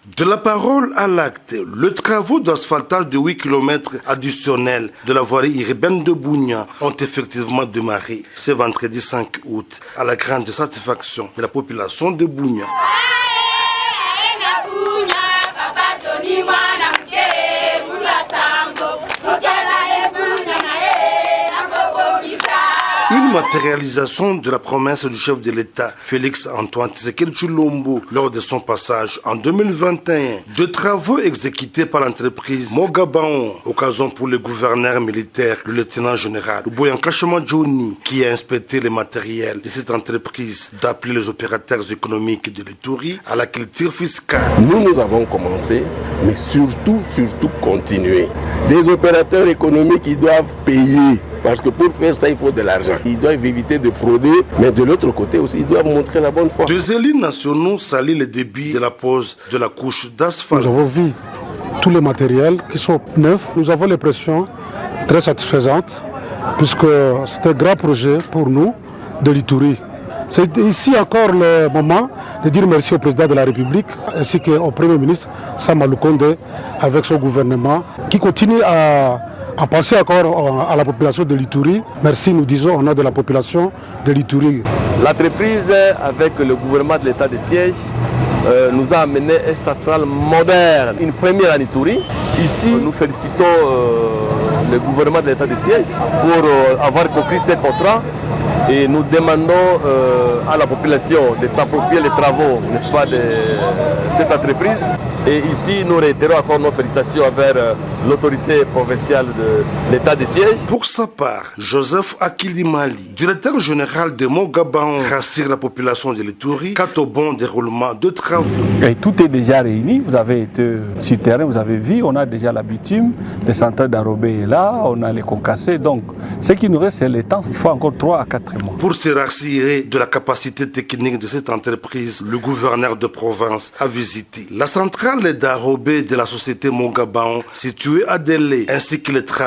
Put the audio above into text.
De la parole à l'acte, les travaux d'asphaltage de 8 km additionnels de la voirie urbaine de Bunia ont effectivement démarré ce vendredi 5 août à la grande satisfaction de la population de Bunia. Une matérialisation de la promesse du chef de l'État, Félix Antoine Tshisekedi Tshilombo, lors de son passage en 2021. De travaux exécutés par l'entreprise Mogabaon, occasion pour le gouverneur militaire, le lieutenant général Boyankashima Johnny, qui a inspecté le matériel de cette entreprise, d'appeler les opérateurs économiques de l'Ituri à la culture fiscale. Nous avons commencé, mais surtout continuer. Les opérateurs économiques, ils doivent payer. Parce que pour faire ça, il faut de l'argent. Ils doivent éviter de frauder, mais de l'autre côté aussi, ils doivent montrer la bonne foi. Deux élus nationaux saluent le début de la pose de la couche d'asphalte. Nous avons vu tous les matériels qui sont neufs. Nous avons l'impression très satisfaisante, puisque c'est un grand projet pour nous de l'Ituri. C'est ici encore le moment de dire merci au président de la République ainsi qu'au Premier ministre Sama Lukonde avec son gouvernement qui continue à penser encore à la population de l'Ituri. Merci, nous disons, au nom de la population de l'Ituri. L'entreprise, avec le gouvernement de l'État de siège, nous a amené une centrale moderne, une première en Ituri. Ici, nous félicitons le gouvernement de l'État de siège pour avoir conclu ce contrat. Et nous demandons à la population de s'approprier les travaux, n'est-ce pas, de cette entreprise. Et ici, nous réitérons encore nos félicitations envers l'autorité provinciale de l'État de siège. Pour sa part, Joseph Akilimali, directeur général de Mogabaon, rassure la population de l'Ituri quant au bon déroulement de travaux. Et tout est déjà réuni. Vous avez été sur le terrain, vous avez vu, on a déjà la bitume, le centre d'Arobé est là, on a les concassés. Donc, ce qui nous reste, c'est le temps. Il faut encore 3 à 4 mois. Pour se rassurer de la capacité technique de cette entreprise, le gouverneur de province a visité la centrale d'Arobé de la société Mogabaon située à Délé, ainsi que les travaux